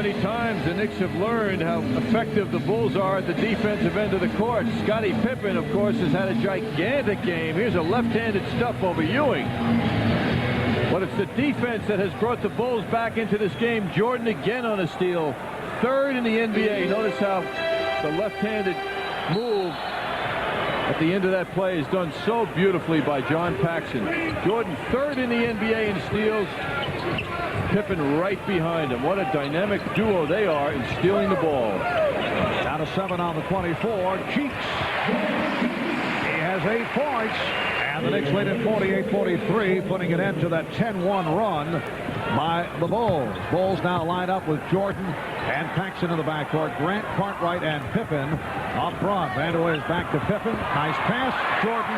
many times the Knicks have learned how effective the Bulls are at the defensive end of the court. Scottie Pippen, of course, has had a gigantic game. Here's a left-handed stuff over Ewing. But it's the defense that has brought the Bulls back into this game. Jordan again on a steal. Third in the NBA. Notice how the left-handed move at the end of that play is done so beautifully by John Paxson. Jordan third in the NBA in steals. Pippen right behind him. What a dynamic duo they are in stealing the ball. Down to 7 on the 24. Cheeks. He has 8 points. And the Knicks lead at 48-43, putting an end to that 10-1 run by the Bulls. Bulls now line up with Jordan and Paxson in the backcourt. Grant, Cartwright, and Pippen up front. Vanderway is back to Pippen. Nice pass. Jordan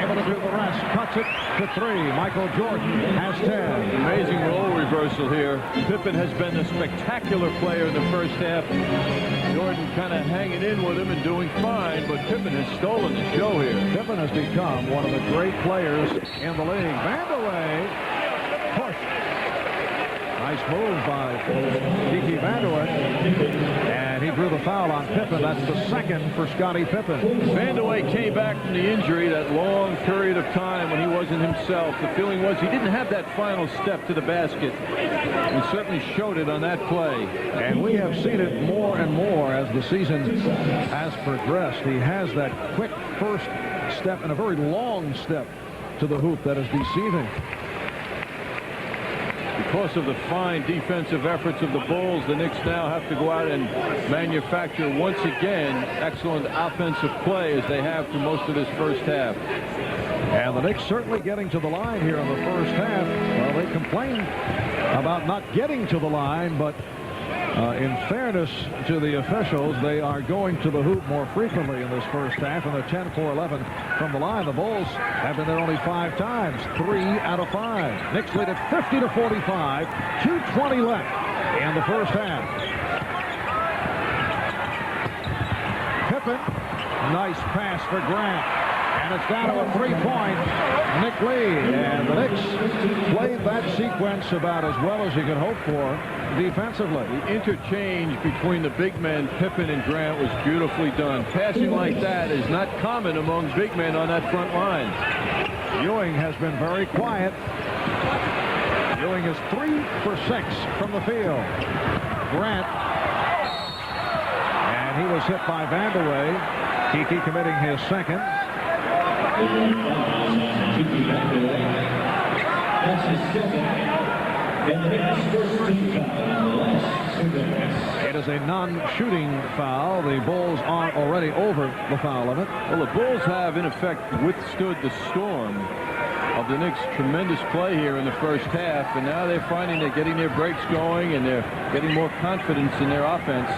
able to do the rest. Cuts it to 3. Michael Jordan has 10. Amazing role reversal here. Pippen has been a spectacular player in the first half. Jordan kind of hanging in with him and doing fine, but Pippen has stolen the show here. Pippen has become one of the great players in the league. Vanderway pushed. Nice move by Kiki Vanderway. And he drew the foul on Pippen. That's the second for Scottie Pippen. Vanderway came back from the injury, that long period of time when he wasn't himself. The feeling was he didn't have that final step to the basket. He certainly showed it on that play. And we have seen it more and more as the season has progressed. He has that quick first step and a very long step to the hoop that is deceiving. Because of the fine defensive efforts of the Bulls, the Knicks now have to go out and manufacture once again excellent offensive play as they have for most of this first half. And the Knicks certainly getting to the line here in the first half. Well, they complain about not getting to the line, but in fairness to the officials, they are going to the hoop more frequently in this first half. And the 10-4-11 from the line. The Bulls have been there only 5 times. 3 out of 5. Knicks lead at 50-45. 2:20 left in the first half. Pippen. Nice pass for Grant. And it's down to a 3-point Knick lead. And the Knicks played that sequence about as well as you could hope for defensively. The interchange between the big men, Pippen and Grant, was beautifully done. Passing like that is not common among big men on that front line. Ewing has been very quiet. Ewing is 3 for 6 from the field. Grant. And he was hit by Vanderway. Kiki committing his second. It is a non-shooting foul. The Bulls are already over the foul limit. Well, the Bulls have, in effect, withstood the storm of the Knicks' tremendous play here in the first half, and now they're finding they're getting their breaks going and they're getting more confidence in their offense.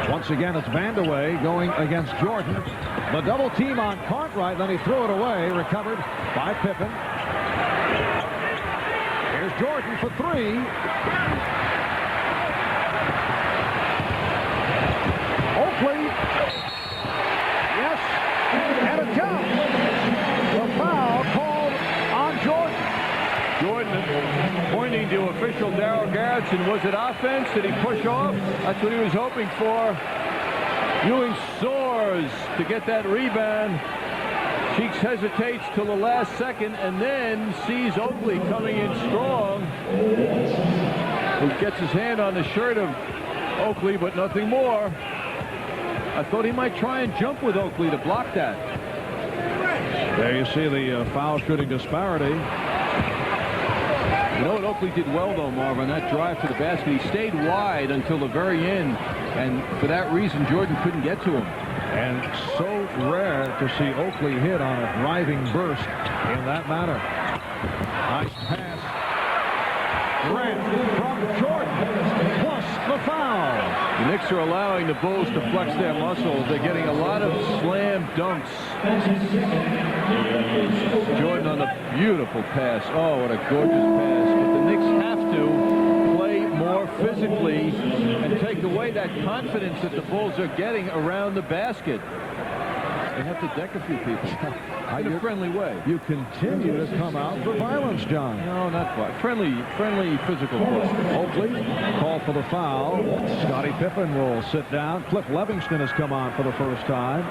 Once again, it's Vanderway going against Jordan. The double team on Cartwright, then he threw it away, recovered by Pippen. Here's Jordan for 3. Oakley. Yes, and it counts. The foul called on Jordan. Jordan pointing to official Darryl Garrettson. Was it offense? Did he push off? That's what he was hoping for. Ewing soars to get that rebound. Cheeks hesitates till the last second and then sees Oakley coming in strong. He gets his hand on the shirt of Oakley, but nothing more. I thought he might try and jump with Oakley to block that. There you see the foul shooting disparity. You know what Oakley did well, though, Marv, on that drive to the basket? He stayed wide until the very end, and for that reason, Jordan couldn't get to him. And so rare to see Oakley hit on a driving burst in that manner. Nice pass. Grant from Jordan, plus the foul. The Knicks are allowing the Bulls to flex their muscles. They're getting a lot of slam dunks. Jordan on a beautiful pass. Oh, what a gorgeous pass. But the Knicks have to play more physically and take away that confidence that the Bulls are getting around the basket. They have to deck a few people in a friendly way. You continue to come out for violence, John. No, not quite. Friendly physical play. Oakley called for the foul. Scottie Pippen will sit down. Cliff Livingston has come on for the first time.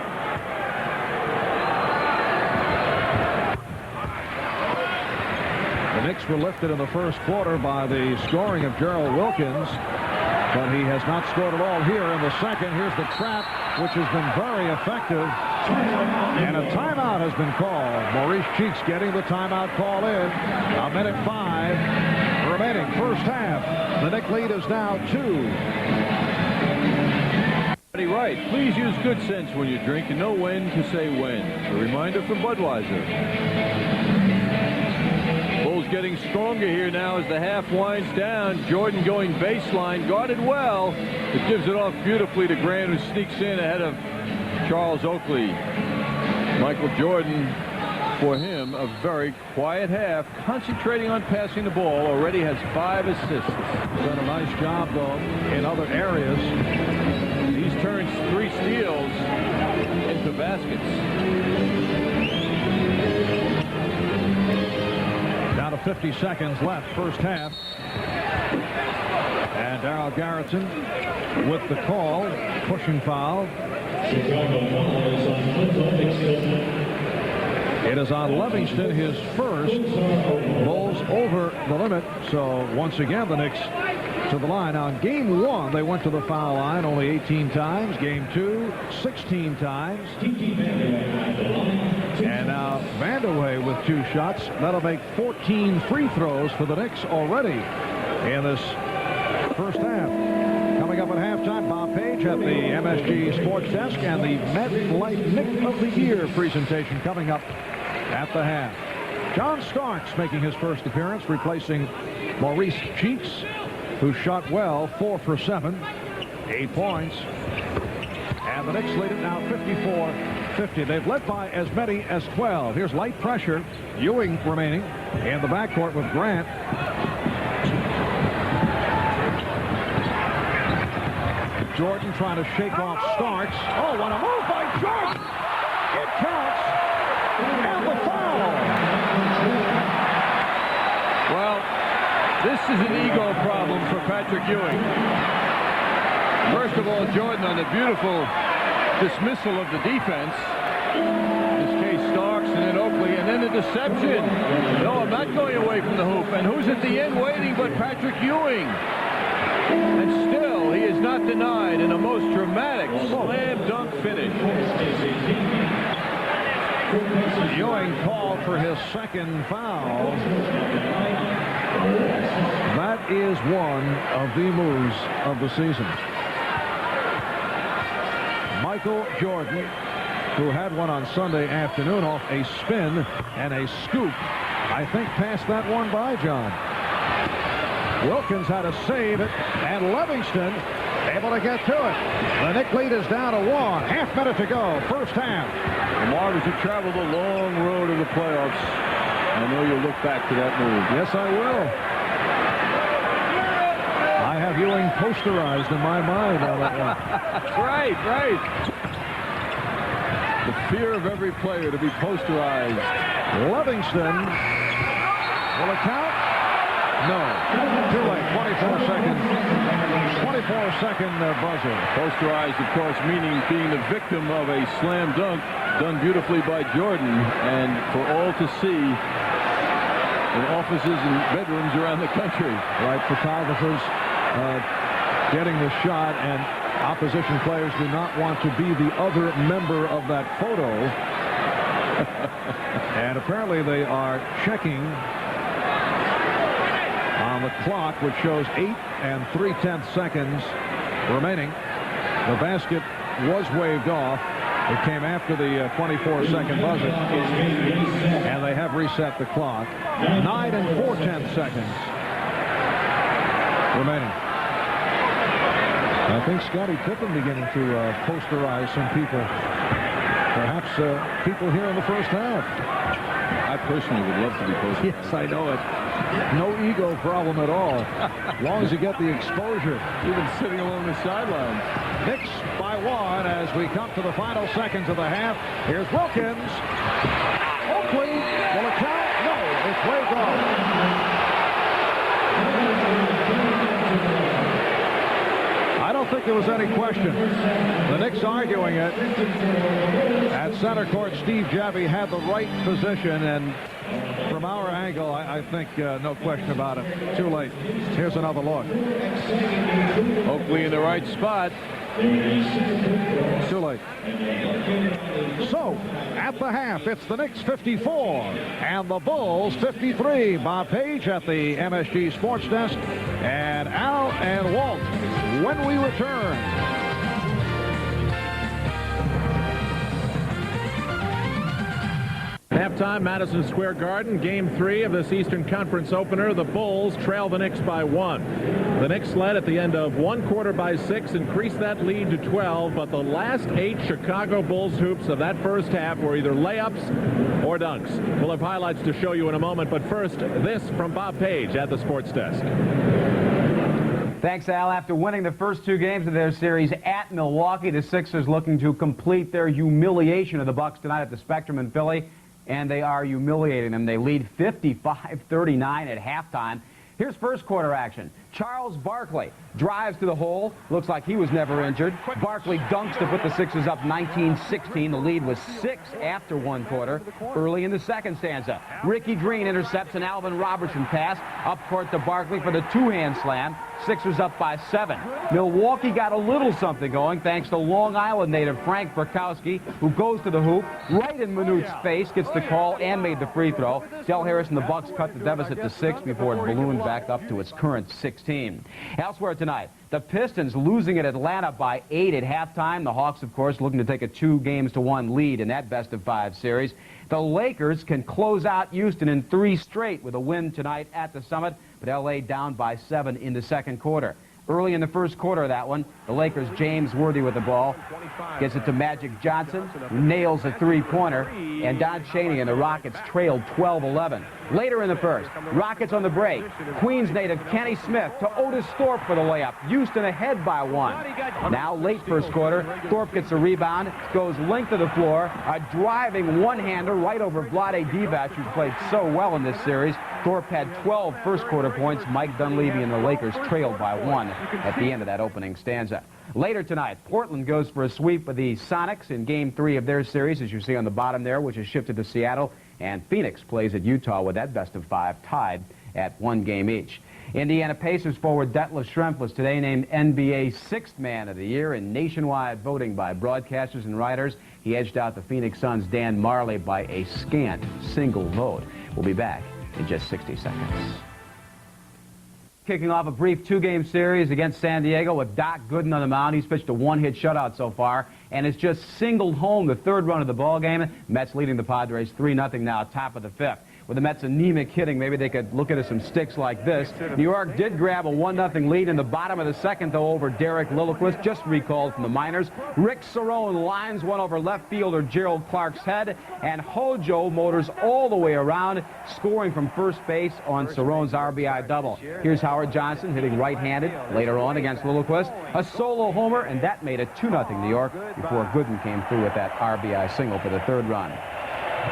The Knicks were lifted in the first quarter by the scoring of Gerald Wilkins, but he has not scored at all here in the second. Here's the trap, which has been very effective. And a timeout has been called. Maurice Cheeks getting the timeout call in. A minute 5 remaining. First half. The Knicks lead is now 2. Right. Please use good sense when you drink and know when to say when. A reminder from Budweiser. Bulls getting stronger here now as the half winds down. Jordan going baseline, guarded well. It gives it off beautifully to Grant, who sneaks in ahead of Charles Oakley. Michael Jordan, for him, a very quiet half, concentrating on passing the ball. Already has 5 assists. Done a nice job, though, in other areas. He's turned 3 steals into baskets. Down to 50 seconds left, first half. And Darryl Garrettson with the call, pushing foul. It is on Livingston, his first. Bulls over the limit. So once again, the Knicks to the line. Now in game 1, they went to the foul line only 18 times. Game 2, 16 times. And now Vandeweghe with 2 shots. That'll make 14 free throws for the Knicks already in this first half. Coming up at halftime, Bob Page at the MSG Sports Desk and the MetLife Knick of the Year presentation coming up at the half. John Starks making his first appearance, replacing Maurice Cheeks, who shot well, 4 for 7, 8 points. And the Knicks lead it now 54-50. They've led by as many as 12. Here's light pressure. Ewing remaining in the backcourt with Grant. Jordan trying to shake off Starks. Oh, what a move by Jordan! It counts. And the foul. Well, this is an ego problem for Patrick Ewing. First of all, Jordan on a beautiful dismissal of the defense. In this case, Starks and then Oakley, and then the deception. No, I'm not going away from the hoop. And who's at the end waiting but Patrick Ewing? And still, he is not denied in a most dramatic slam dunk finish. Ewing called for his second foul. That is one of the moves of the season. Michael Jordan, who had one on Sunday afternoon off a spin and a scoop, I think passed that one by, John. Wilkins had to save it, and Livingston able to get to it. The Knicks lead is down to 1. Half minute to go, first half. Marv, as you traveled a long road of the playoffs, I know you'll look back to that move. Yes, I will. I have Ewing posterized in my mind on that one. Right. The fear of every player to be posterized. Livingston. Will it count? No. Too late. 24-second. 24-second buzzer. Posterized, of course, meaning being the victim of a slam dunk done beautifully by Jordan, and for all to see in offices and bedrooms around the country. Right, photographers getting the shot, and opposition players do not want to be the other member of that photo. And apparently they are checking on the clock, which shows 8 3/10 seconds remaining. The basket was waved off. It came after the 24-second buzzer, and they have reset the clock. 9 4/10 seconds remaining. I think Scottie Pippen beginning to posterize some people. Perhaps people here in the first half. I I personally would love to be posted. Yes, I know it. No ego problem at all. As long as you get the exposure. Even sitting along the sidelines. Knicks by 1 as we come to the final seconds of the half. Here's Wilkins. Oakley. Will it count? No, it's way gone. I don't think there was any question. The Knicks arguing it. At center court, Steve Javie had the right position, and from our angle, I think no question about it. Too late. Here's another look. Oakley in the right spot. Too late. So, at the half, it's the Knicks 54 and the Bulls 53. Bob Page at the MSG Sports Desk, and Al and Walt when we return. Halftime, Madison Square Garden, Game 3 of this Eastern Conference opener. The Bulls trail the Knicks by 1. The Knicks led at the end of one quarter by 6, increased that lead to 12, but the last 8 Chicago Bulls hoops of that first half were either layups or dunks. We'll have highlights to show you in a moment, but first, this from Bob Page at the Sports Desk. Thanks, Al. After winning the first 2 games of their series at Milwaukee, the Sixers looking to complete their humiliation of the Bucks tonight at the Spectrum in Philly. And they are humiliating them. They lead 55-39 at halftime. Here's first quarter action. Charles Barkley drives to the hole. Looks like he was never injured. Barkley dunks to put the Sixers up 19-16. The lead was 6 after one quarter. Early in the second stanza, Ricky Green intercepts an Alvin Robertson pass up court to Barkley for the two-hand slam. Sixers up by 7. Milwaukee got a little something going thanks to Long Island native Frank Burkowski, who goes to the hoop right in Minute's face, gets the call and made the free throw. Del Harris and the Bucks cut the deficit to 6 before it ballooned back up to its current 16. Elsewhere tonight, the Pistons losing at Atlanta by 8 at halftime. The Hawks, of course, looking to take a 2-games-to-1 lead in that best-of-5 series. The Lakers can close out Houston in 3 straight with a win tonight at the Summit, but L.A. down by 7 in the second quarter. Early in the first quarter of that one, the Lakers' James Worthy with the ball. Gets it to Magic Johnson, nails a three-pointer, and Don Chaney and the Rockets trailed 12-11. Later in the first, Rockets on the break. Queens native Kenny Smith to Otis Thorpe for the layup. Houston ahead by 1. Now, late first quarter, Thorpe gets a rebound, goes length of the floor, a driving one-hander right over Vlade Divac, who played so well in this series. Thorpe had 12 first-quarter points. Mike Dunleavy and the Lakers trailed by 1 at the end of that opening stanza. Later tonight, Portland goes for a sweep with the Sonics in Game 3 of their series, as you see on the bottom there, which is shifted to Seattle. And Phoenix plays at Utah with that best-of-5 tied at 1 game each. Indiana Pacers forward Detlef Schrempf was today named NBA 6th Man of the Year in nationwide voting by broadcasters and writers. He edged out the Phoenix Suns' Dan Marley by a scant single vote. We'll be back in just 60 seconds. Kicking off a brief 2-game series against San Diego with Doc Gooden on the mound. He's pitched a 1-hit shutout so far and has just singled home the 3rd run of the ball game. Mets leading the Padres 3-0 now, top of the 5th. With the Mets' anemic hitting, maybe they could look at some sticks like this. New York did grab a 1-0 lead in the bottom of the second, though, over Derek Lilliquist, just recalled from the minors. Rick Cerrone lines one over left fielder Gerald Clark's head, and Hojo motors all the way around, scoring from first base on Cerrone's RBI double. Here's Howard Johnson hitting right-handed later on against Lilliquist. A solo homer, and that made it 2-0 New York before Gooden came through with that RBI single for the 3rd run.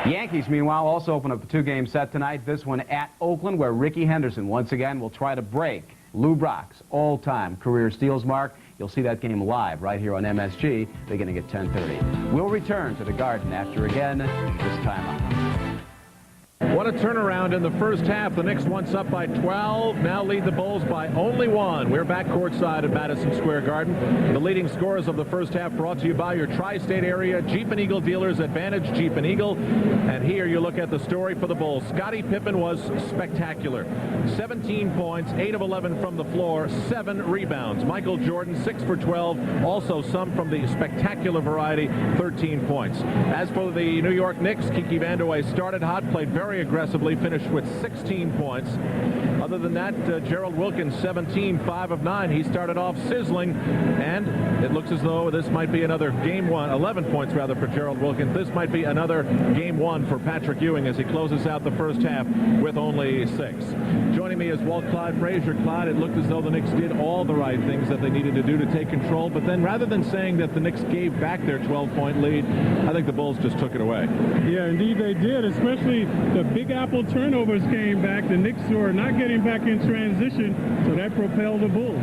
Yankees, meanwhile, also open up a 2-game set tonight. This one at Oakland, where Ricky Henderson once again will try to break Lou Brock's all-time career steals mark. You'll see that game live right here on MSG beginning at 10:30. We'll return to the Garden after again this time out. What a turnaround in the first half. The Knicks once up by 12, now lead the Bulls by only 1. We're back courtside at Madison Square Garden. The leading scorers of the first half brought to you by your tri-state area Jeep and Eagle dealers, Advantage Jeep and Eagle. And here you look at the story for the Bulls. Scottie Pippen was spectacular. 17 points, 8 of 11 from the floor, 7 rebounds. Michael Jordan, 6 for 12, also some from the spectacular variety, 13 points. As for the New York Knicks, Kiki Vandeweghe started hot, played very aggressively, finished with 16 points. Other than that, Gerald Wilkins, 17, 5 of 9. He started off sizzling, and it looks as though this might be another game one, 11 points rather for Gerald Wilkins. This might be another game one for Patrick Ewing as he closes out the first half with only 6. Joining me is Walt Clyde Frazier. Clyde, it looked as though the Knicks did all the right things that they needed to do to take control, but then rather than saying that the Knicks gave back their 12-point lead, I think the Bulls just took it away. Yeah, indeed they did, especially the Big Apple turnovers came back. The Knicks were not getting back in transition, so that propelled the Bulls.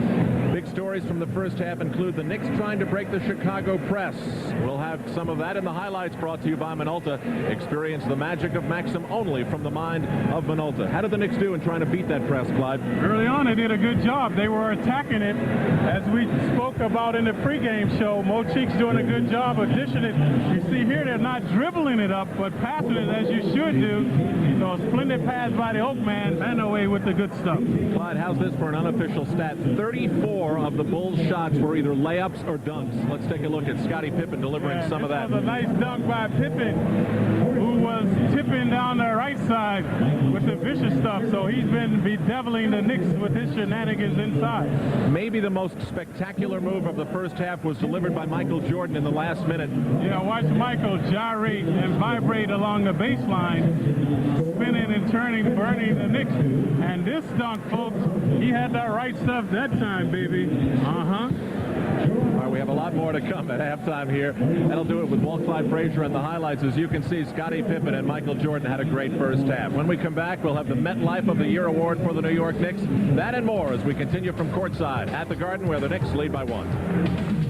Big stories from the first half include the Knicks trying to break the Chicago press. We'll have some of that in the highlights brought to you by Minolta. Experience the magic of Maxim only from the mind of Minolta. How did the Knicks do in trying to beat that press, Clyde? Early on, they did a good job. They were attacking it. As we spoke about in the pregame show, Mo Cheeks doing a good job of dishing it. You see here, they're not dribbling it up, but passing it as you should do. So a splendid pass by the Oakman, and away with the good stuff. Clyde, how's this for an unofficial stat? 34 of the Bulls' shots were either layups or dunks. Let's take a look at Scottie Pippen delivering some of that. This was a nice dunk by Pippen, who was tipping down the right side with the vicious stuff. So he's been bedeviling the Knicks with his shenanigans inside. Maybe the most spectacular move of the first half was delivered by Michael Jordan in the last minute. Yeah, watch Michael gyrate and vibrate along the baseline, spinning and turning, burning the Knicks. And this dunk, folks, he had that right stuff that time, baby. All right, we have a lot more to come at halftime here. That'll do it with Walt Clyde Frazier and the highlights. As you can see, Scottie Pippen and Michael Jordan had a great first half. When we come back, we'll have the MetLife of the Year award for the New York Knicks. That and more as we continue from courtside at the Garden, where the Knicks lead by 1.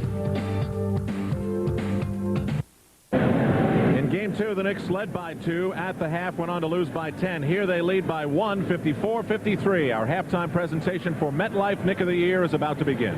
Game 2, the Knicks led by 2 at the half, went on to lose by 10. Here they lead by 1, 54-53. Our halftime presentation for MetLife Knick of the Year is about to begin.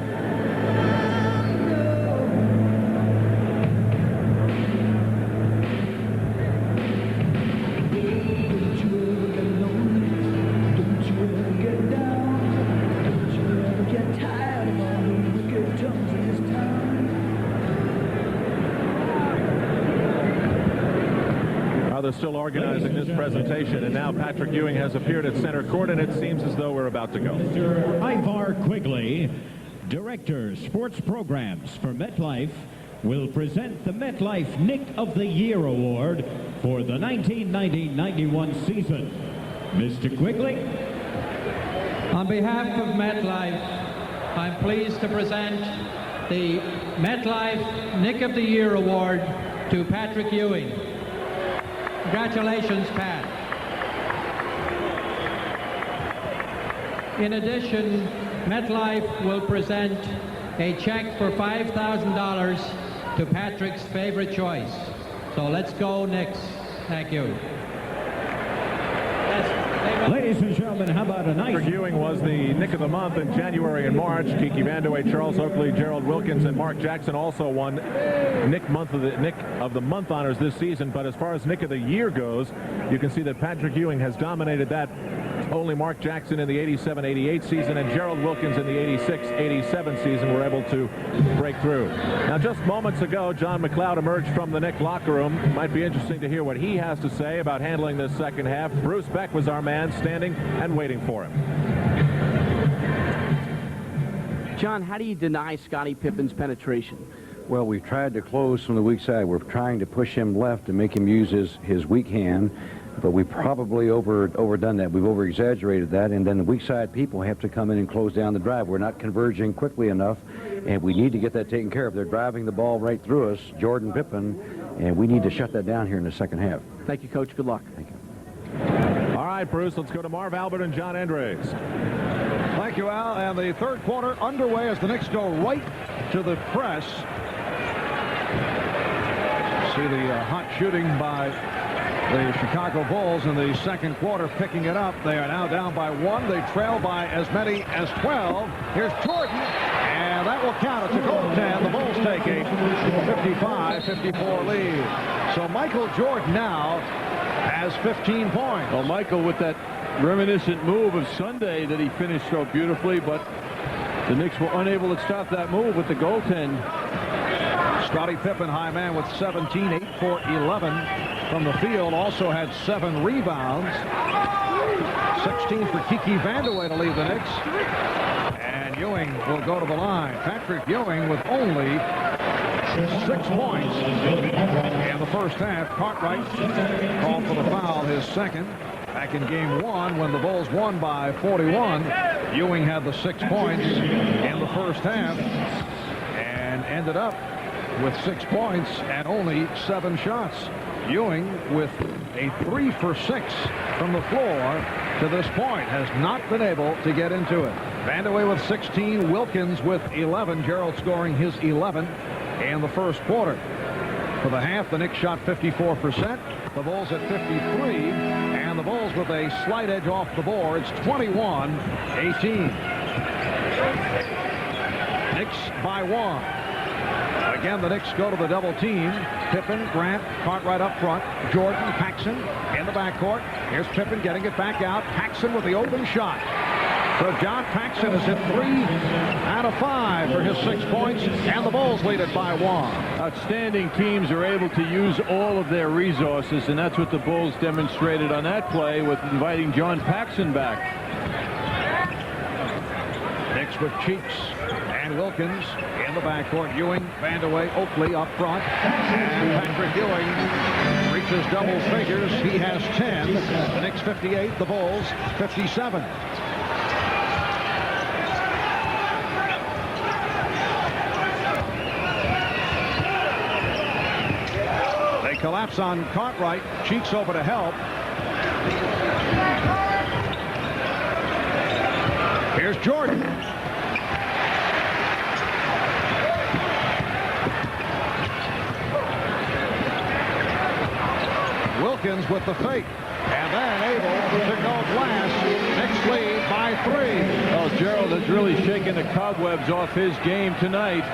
They're still organizing this presentation, and now Patrick Ewing has appeared at center court, and it seems as though we're about to go. Mr. Ivar Quigley, Director, Sports Programs for MetLife, will present the MetLife Knick of the Year Award for the 1990-91 season. Mr. Quigley. On behalf of MetLife, I'm pleased to present the MetLife Knick of the Year Award to Patrick Ewing. Congratulations, Pat. In addition, MetLife will present a check for $5,000 to Patrick's favorite choice. So let's go, Knicks. Thank you. Ladies and gentlemen, how about a nice... Patrick Ewing was the Knick of the Month in January and March. Kiki Vandeweghe, Charles Oakley, Gerald Wilkins, and Mark Jackson also won Knick of the Month honors this season. But as far as Knick of the Year goes, you can see that Patrick Ewing has dominated that. Only Mark Jackson in the 87-88 season and Gerald Wilkins in the 86-87 season were able to break through. Now, just moments ago, John McLeod emerged from the Knick locker room. Might be interesting to hear what he has to say about handling this second half. Bruce Beck was our man, standing and waiting for him. John, how do you deny Scottie Pippen's penetration? Well, we've tried to close from the weak side. We're trying to push him left and make him use his weak hand. But we probably overdone that. We've over-exaggerated that, and then the weak side people have to come in and close down the drive. We're not converging quickly enough, and we need to get that taken care of. They're driving the ball right through us, Jordan Pippen, and we need to shut that down here in the second half. Thank you, Coach. Good luck. Thank you. All right, Bruce, let's go to Marv Albert and John Andres. Thank you, Al. And the third quarter underway as the Knicks go right to the press. See the hot shooting by the Chicago Bulls in the second quarter, picking it up. They are now down by 1. They trail by as many as 12. Here's Jordan, and that will count. It's a goaltend. The Bulls take a 55-54 lead. So Michael Jordan now has 15 points. Well, Michael with that reminiscent move of Sunday that he finished so beautifully, but the Knicks were unable to stop that move with the goaltend. Scottie Pippen, high man, with 17, 8 for 11 from the field. Also had 7 rebounds. 16 for Kiki Vandeweghe to lead the Knicks. And Ewing will go to the line. Patrick Ewing with only 6 points in the first half. Cartwright called for the foul, his second. Back in game 1 when the Bulls won by 41, Ewing had the 6 points in the first half and ended up with 6 points and only 7 shots. Ewing with a 3 for 6 from the floor to this point has not been able to get into it. Vandeweghe with 16, Wilkins with 11, Gerald scoring his 11 in the first quarter. For the half, the Knicks shot 54%, the Bulls at 53, and the Bulls with a slight edge off the boards, 21-18. Knicks by 1. Again, the Knicks go to the double team. Pippen, Grant, Cartwright up front. Jordan, Paxson in the backcourt. Here's Pippen getting it back out. Paxson with the open shot. So John Paxson has hit 3 out of 5 for his 6 points, and the Bulls lead it by 1. Outstanding teams are able to use all of their resources, and that's what the Bulls demonstrated on that play with inviting John Paxson back. Knicks with Cheeks and Wilkins in the backcourt. Ewing, Vandeweghe, Oakley up front. And Patrick Ewing reaches double figures. He has 10. The Knicks 58, the Bulls 57. They collapse on Cartwright. Cheeks over to help. Here's Jordan. Wilkins with the fake. And then able to go glass. Knicks lead by 3. Oh, Gerald has really shaken the cobwebs off his game tonight.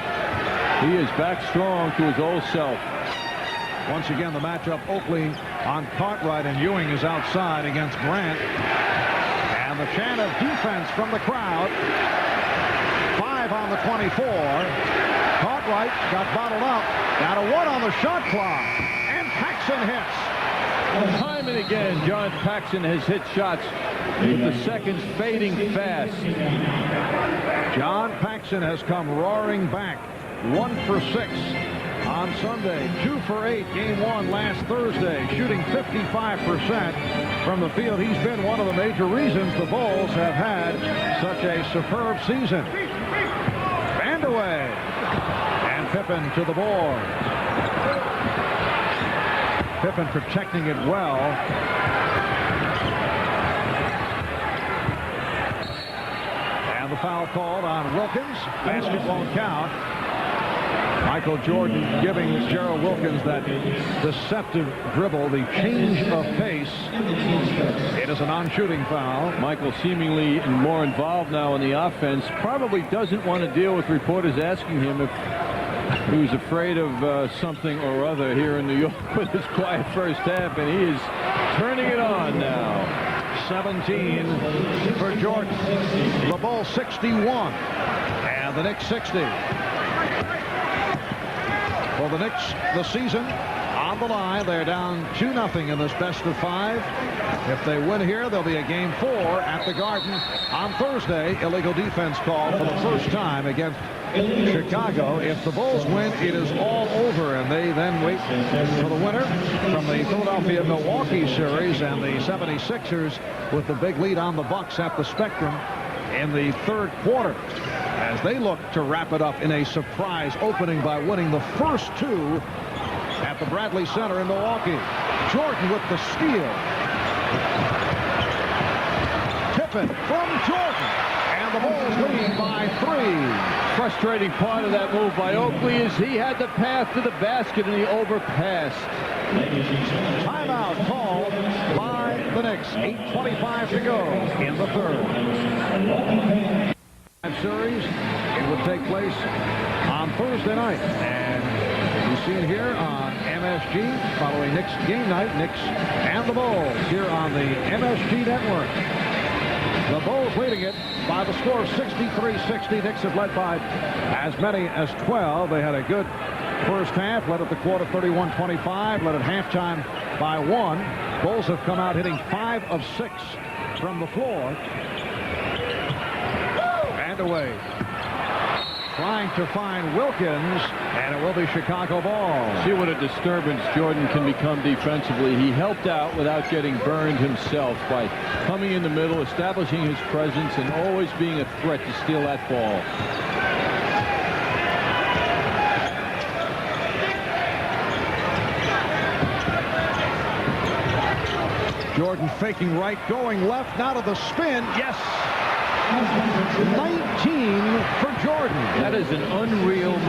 He is back strong to his old self. Once again, the matchup, Oakley on Cartwright, and Ewing is outside against Grant. And the chant of defense from the crowd. 5 on the 24. Cartwright got bottled up. Got a 1 on the shot clock. And Paxson hits. Time and again, John Paxson has hit shots with the seconds fading fast. John Paxson has come roaring back. 1 for 6 on Sunday. 2 for 8 game 1 last Thursday. Shooting 55% from the field. He's been one of the major reasons the Bulls have had such a superb season. Vandeweghe. And Pippen to the board. Pippen protecting it well. And the foul called on Wilkins. Basket won't count. Michael Jordan giving Gerald Wilkins that deceptive dribble, the change of pace. It is a non-shooting foul. Michael seemingly more involved now in the offense. Probably doesn't want to deal with reporters asking him if he was afraid of something or other here in New York with his quiet first half, and he is turning it on now. 17 for Jordan. The Bulls 61 and the Knicks 60. For the Knicks, the season on the line. They're down 2-0 in this best of 5. If they win here, there'll be a game 4 at the Garden on Thursday. Illegal defense call for the first time against Chicago. If the Bulls win, it is all over, and they then wait for the winner from the Philadelphia-Milwaukee series, and the 76ers with the big lead on the Bucks at the Spectrum in the third quarter as they look to wrap it up in a surprise opening by winning the first 2 at the Bradley Center in Milwaukee. Jordan with the steal. Pippen from Jordan. And the Bulls lead by 3. Frustrating part of that move by Oakley is he had the path to the basket and he overpassed. Timeout called by the Knicks. 8:25 to go in the third. Series, it would take place on Thursday night. And you've seen here on MSG following Knicks game night, Knicks and the Bulls here on the MSG network. The Bulls leading it by the score of 63-60. Knicks have led by as many as 12. They had a good first half, led at the quarter 31-25, led at halftime by 1. Bulls have come out hitting 5 of 6 from the floor. And away. Trying to find Wilkins, and it will be Chicago ball. See what a disturbance Jordan can become defensively. He helped out without getting burned himself by coming in the middle, establishing his presence, and always being a threat to steal that ball. Jordan faking right, going left, now to the spin. Yes! 19 for Jordan. That is an unreal move.